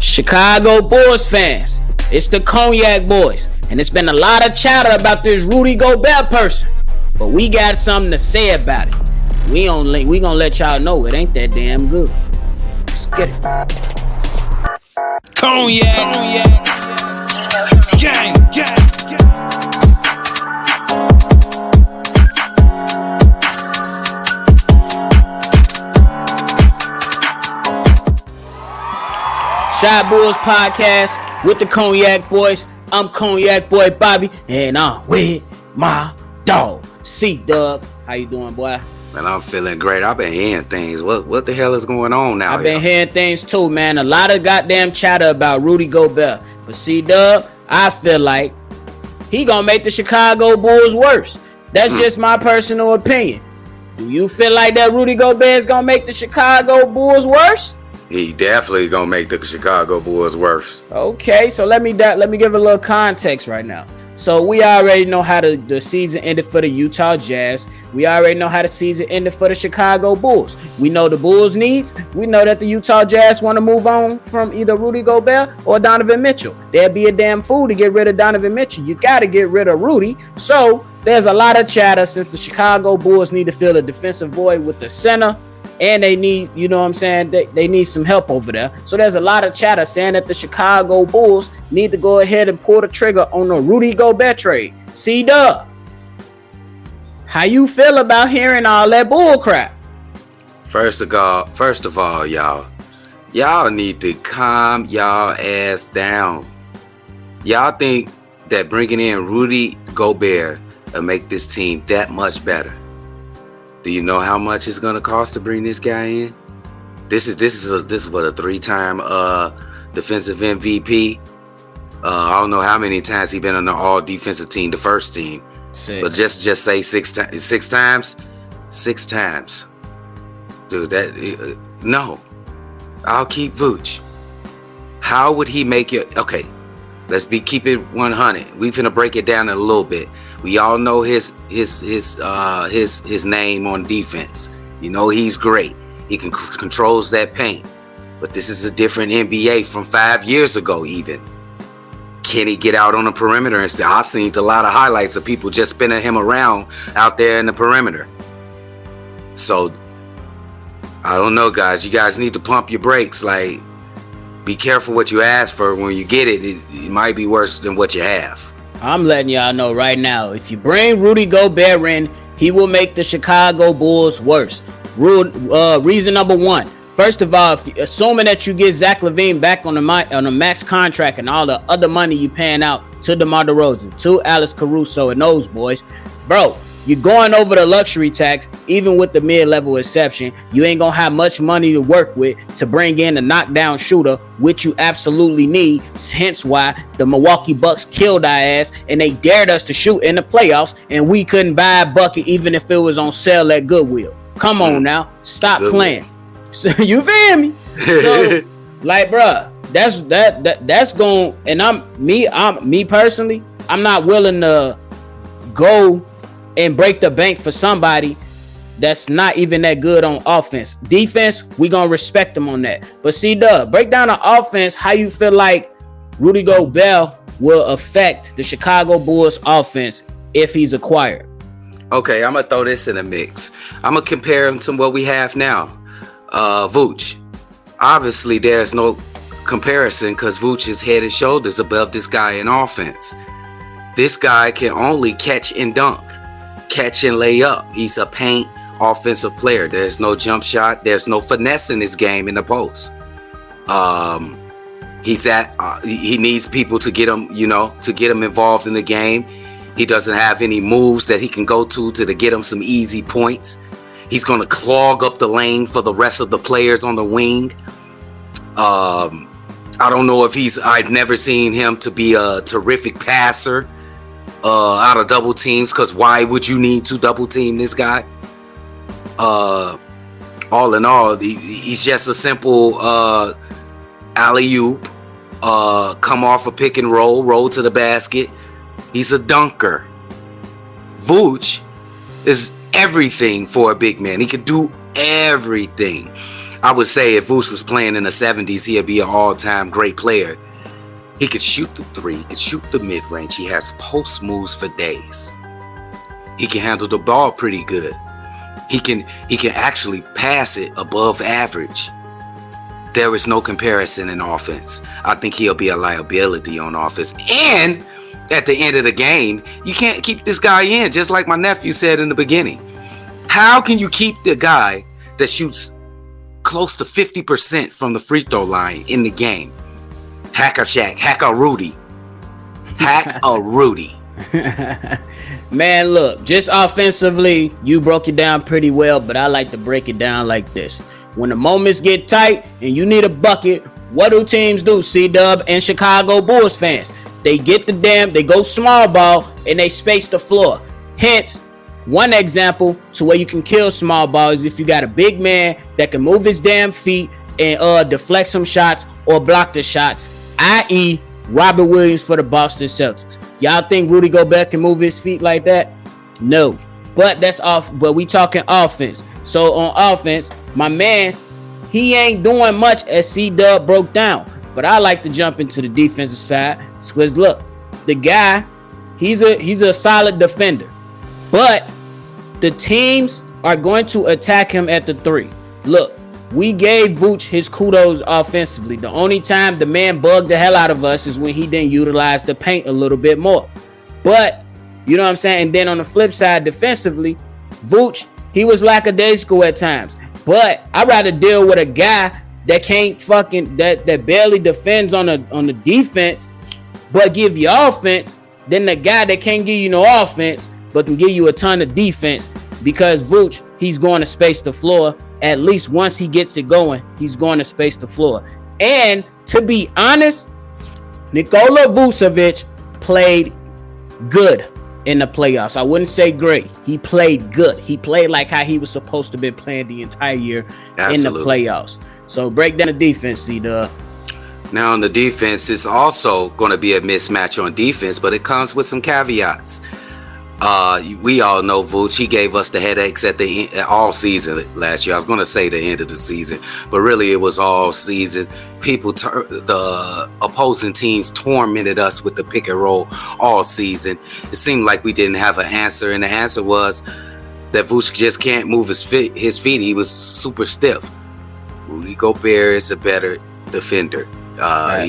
Chicago Bulls fans, it's the Kognac Boyz, and it's been a lot of chatter about this Rudy Gobert person, but we got something to say about it. We gonna let y'all know it ain't that damn good. Let's get it. Kognac, gang. Shot Bulls podcast with the Kognac Boyz. I'm Kognac Boy Bobby, and I'm with my dog CDubb. How you doing, boy? Man, I'm feeling great. I've been hearing things. What the hell is going on now? I've been hearing things too, man. A lot of goddamn chatter about Rudy Gobert, but CDubb, I feel like he gonna make the Chicago Bulls worse. That's just my personal opinion. Do you feel like that Rudy Gobert is gonna make the Chicago Bulls worse? He definitely gonna make the Chicago Bulls worse. Okay, so let me give a little context right now. So we already know how the season ended for the Utah Jazz. We already know how the season ended for the Chicago Bulls. We know the Bulls' needs. We know that the Utah Jazz want to move on from either Rudy Gobert or Donovan Mitchell. They'd be a damn fool to get rid of Donovan Mitchell. You got to get rid of Rudy. So there's a lot of chatter since the Chicago Bulls need to fill the defensive void with the center. And they need, you know what I'm saying, they need some help over there. So there's a lot of chatter saying that the Chicago Bulls need to go ahead and pull the trigger on the Rudy Gobert trade. CDubb, how you feel about hearing all that bull crap? First of all, y'all need to calm y'all ass down. Y'all think that bringing in Rudy Gobert will make this team that much better? Do you know how much it's gonna cost to bring this guy in? This is what, a 3-time defensive MVP. I don't know how many times he been on the all defensive team, the first team. But just say six times. 6 times. Dude, no. I'll keep Vooch. How would he make it? Okay, let's keep it 100. We finna break it down a little bit. We all know his name on defense. You know he's great. He controls that paint. But this is a different NBA from 5 years ago even. Can he get out on the perimeter and I've seen a lot of highlights of people just spinning him around out there in the perimeter. So I don't know, guys. You guys need to pump your brakes. Like, be careful what you ask for. When you get it, it might be worse than what you have. I'm letting y'all know right now, if you bring Rudy Gobert in, he will make the Chicago Bulls worse. Reason number one. First of all, assuming that you get Zach LaVine back on a max contract and all the other money you paying out to DeMar DeRozan, to Alex Caruso and those boys, bro, you're going over the luxury tax. Even with the mid-level exception, you ain't gonna have much money to work with to bring in a knockdown shooter, which you absolutely need. Hence why the Milwaukee Bucks killed our ass and they dared us to shoot in the playoffs, and we couldn't buy a bucket even if it was on sale at Goodwill. Come on now, stop playing. So you feel me? So, like, bruh, that's going. And I'm me personally, I'm not willing to go and break the bank for somebody that's not even that good on offense. Defense, we gonna respect them on that. But CDubb, break down the offense. How you feel like Rudy Gobert will affect the Chicago Bulls offense if he's acquired? Okay, I'm gonna throw this in a mix. I'm gonna compare him to what we have now. Vooch. Obviously, there's no comparison because Vooch is head and shoulders above this guy in offense. This guy can only catch and dunk. Catch and lay up. He's a paint offensive player. There's no jump shot. There's no finesse in his game in the post. He needs people to get him involved in the game. He doesn't have any moves that he can go to get him some easy points. He's going to clog up the lane for the rest of the players on the wing. I don't know if I've never seen him to be a terrific passer out of double teams, because why would you need to double team this guy? All in all, he's just a simple alley-oop, come off a pick and roll to the basket. He's a dunker. Vooch is everything for a big man. He can do everything. I would say if Vooch was playing in the 70s, he'd be an all-time great player. He could shoot the three, he could shoot the mid-range. He has post moves for days. He can handle the ball pretty good. He can actually pass it above average. There is no comparison in offense. I think he'll be a liability on offense. And at the end of the game, you can't keep this guy in, just like my nephew said in the beginning. How can you keep the guy that shoots close to 50% from the free throw line in the game? Hack a Shaq, hack a Rudy. Hack a Rudy. Man, look, just offensively, you broke it down pretty well, but I like to break it down like this. When the moments get tight and you need a bucket, what do teams do, CDubb and Chicago Bulls fans? They they go small ball and they space the floor. Hence, one example to where you can kill small ball is if you got a big man that can move his damn feet and deflect some shots or block the shots, i.e. Robert Williams for the Boston Celtics. Y'all think Rudy Gobert can move his feet like that? No. But that's off. But we talking offense. So on offense, my man's he ain't doing much as CDubb broke down. But I like to jump into the defensive side because look, the guy, he's a solid defender. But the teams are going to attack him at the three. Look, we gave Vooch his kudos offensively. The only time the man bugged the hell out of us is when he didn't utilize the paint a little bit more. But, you know what I'm saying? And then on the flip side, defensively, Vooch, he was lackadaisical at times. But I'd rather deal with a guy that can't that barely defends on the defense, but give you offense, than the guy that can't give you no offense, but can give you a ton of defense. Because Vooch, he's going to space the floor. At least once he gets it going, he's going to space the floor. And to be honest, Nikola Vucevic played good in the playoffs. I wouldn't say great. He played good. He played like how he was supposed to be playing the entire year. Absolutely. In the playoffs. So break down the defense, C-Dub. Now on the defense, it's also going to be a mismatch on defense, but it comes with some caveats. We all know Vooch. He gave us the headaches at the all season last year. I was going to say the end of the season, but really it was all season. The opposing teams tormented us with the pick and roll all season. It seemed like we didn't have an answer, and the answer was that Vooch just can't move his feet. He was super stiff. Rudy Gobert is a better defender. Right.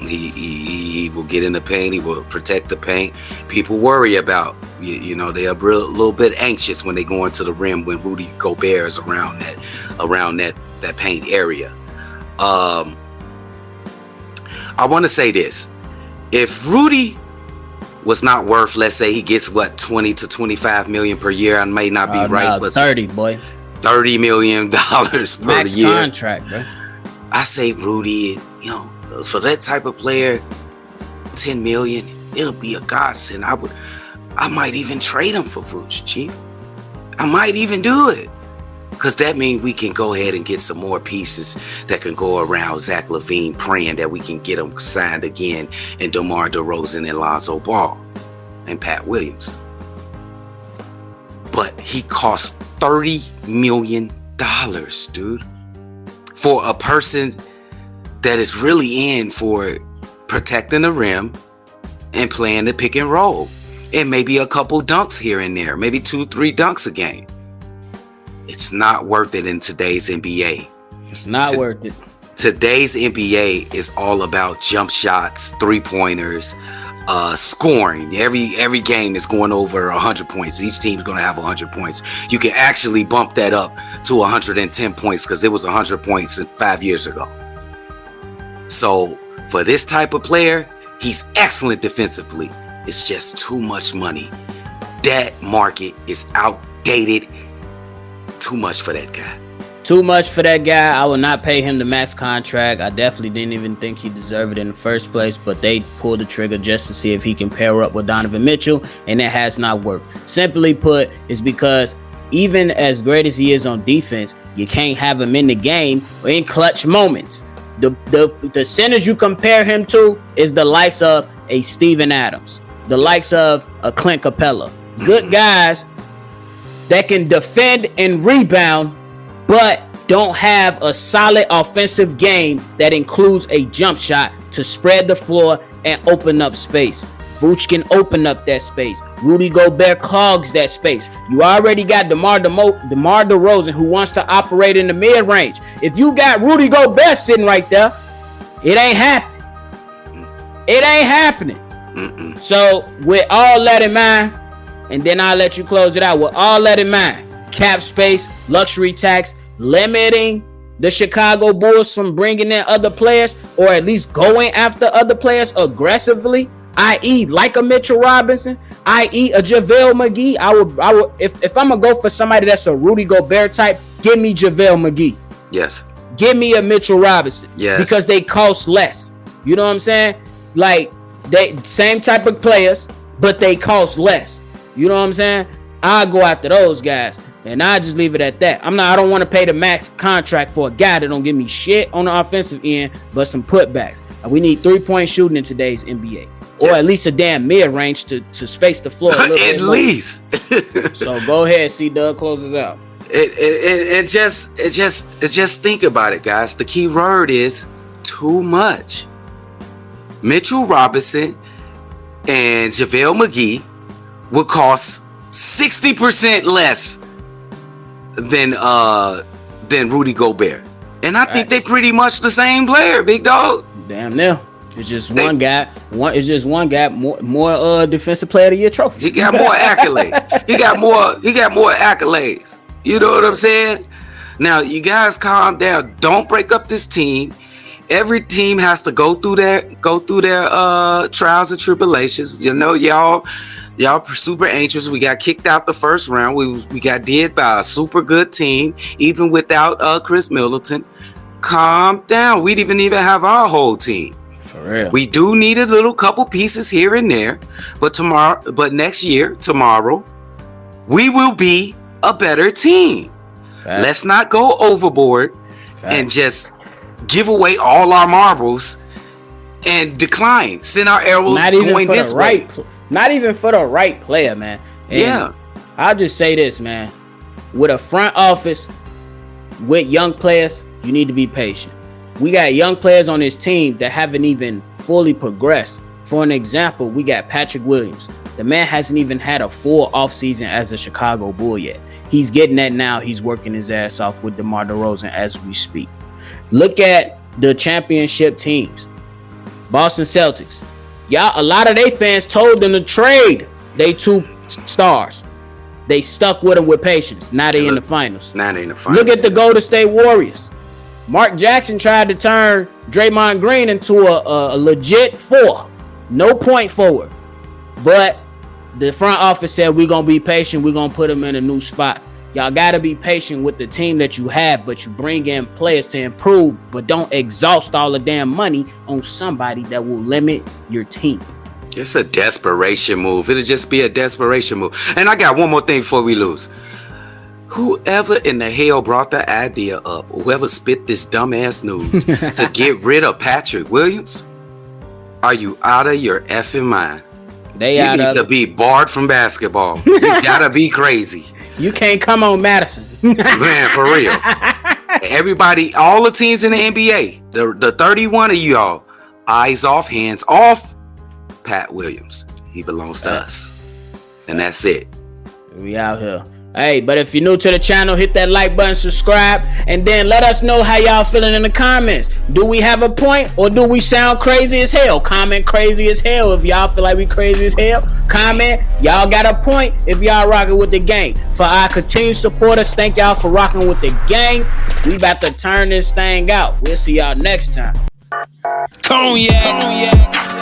He will get in the paint. He will protect the paint. People worry about, they are a little bit anxious when they go into the rim when Rudy Gobert is around that paint area. I want to say this: if Rudy was not worth, let's say he gets 20 to 25 million per year, I may not be right, but $30 million per max year contract, bro. I say Rudy, for that type of player, 10 million, it'll be a godsend. I might even trade him for Vooch, Chief. I might even do it. Because that means we can go ahead and get some more pieces that can go around Zach LaVine, praying that we can get him signed again, and DeMar DeRozan and Lonzo Ball and Pat Williams. But he cost $30 million, dude. For a person that is really in for protecting the rim and playing the pick and roll. And maybe a couple dunks here and there. Maybe 2-3 dunks a game. It's not worth it in today's NBA. It's not worth it. Today's NBA is all about jump shots, three-pointers, scoring. Every game is going over 100 points. Each team is going to have 100 points. You can actually bump that up to 110 points because it was 100 points 5 years ago. So for this type of player, he's excellent defensively. It's just too much money. That market is outdated. Too much for that guy. Too much for that guy. I would not pay him the max contract. I definitely didn't even think he deserved it in the first place, but they pulled the trigger just to see if he can pair up with Donovan Mitchell, and it has not worked. Simply put, it's because even as great as he is on defense, you can't have him in the game or in clutch moments. The centers you compare him to is the likes of a Steven Adams, the likes of a Clint Capella. Good guys that can defend and rebound, but don't have a solid offensive game that includes a jump shot to spread the floor and open up space. Vooch can open up that space. Rudy Gobert clogs that space. You already got DeMar DeRozan, who wants to operate in the mid-range. If you got Rudy Gobert sitting right there, it ain't happening. It ain't happening. So with all that in mind, and then I'll let you close it out. With all that in mind, cap space, luxury tax, limiting the Chicago Bulls from bringing in other players, or at least going after other players aggressively, i.e. like a Mitchell Robinson, i.e. a JaVale McGee. I would if I'm gonna go for somebody that's a Rudy Gobert type, give me JaVale McGee. Yes. Give me a Mitchell Robinson. Yes. Because they cost less. You know what I'm saying? Like, they same type of players, but they cost less. You know what I'm saying? I'll go after those guys. And I just leave it at that. I don't want to pay the max contract for a guy that don't give me shit on the offensive end, but some putbacks. We need 3-point shooting in today's NBA. Or at least a damn mid-range to space the floor a little bit more. least. So go ahead, CDubb, close us out. It just think about it, guys. The key word is too much. Mitchell Robinson and JaVale McGee would cost 60% less than Rudy Gobert. And I think they pretty much the same player, big dog. Damn near. It's just one guy. More defensive player of the year trophies. He got more accolades. He got more accolades. You know what I'm saying? Now, you guys calm down. Don't break up this team. Every team has to go through their trials and tribulations. You know, y'all super anxious. We got kicked out the first round. We got did by a super good team, even without Chris Middleton. Calm down. We didn't even have our whole team. For real. We do need a little couple pieces here and there, but next year, tomorrow, we will be a better team. Fact. Let's not go overboard and just give away all our marbles and decline. Send our arrows going this way. Not even for the right player, man. And I'll just say this, man. With a front office, with young players, you need to be patient. We got young players on this team that haven't even fully progressed. For an example, we got Patrick Williams. The man hasn't even had a full offseason as a Chicago Bull yet. He's getting that now. He's working his ass off with DeMar DeRozan as we speak. Look at the championship teams. Boston Celtics. Y'all, a lot of they fans told them to trade they 2 stars. They stuck with them with patience. Now they in the finals. Look at the Golden State Warriors. Mark Jackson tried to turn Draymond Green into a legit 4. No point forward. But the front office said we're going to be patient. We're going to put him in a new spot. Y'all got to be patient with the team that you have, but you bring in players to improve, but don't exhaust all the damn money on somebody that will limit your team. It's a desperation move. It'll just be a desperation move. And I got one more thing before we lose. Whoever in the hell brought the idea up, whoever spit this dumbass news to get rid of Patrick Williams, are you out of your effing mind? You need to be barred from basketball. You gotta be crazy. You can't come on Madison. Man, for real. Everybody, all the teams in the NBA, the 31 of y'all, eyes off, hands off Pat Williams. He belongs to us. And that's it. We out here. Hey, but if you're new to the channel, hit that like button, subscribe, and then let us know how y'all feeling in the comments. Do we have a point or do we sound crazy as hell? Comment crazy as hell if y'all feel like we crazy as hell. Comment, y'all got a point if y'all rocking with the gang. For our continued supporters, thank y'all for rocking with the gang. We about to turn this thing out. We'll see y'all next time. Cognac.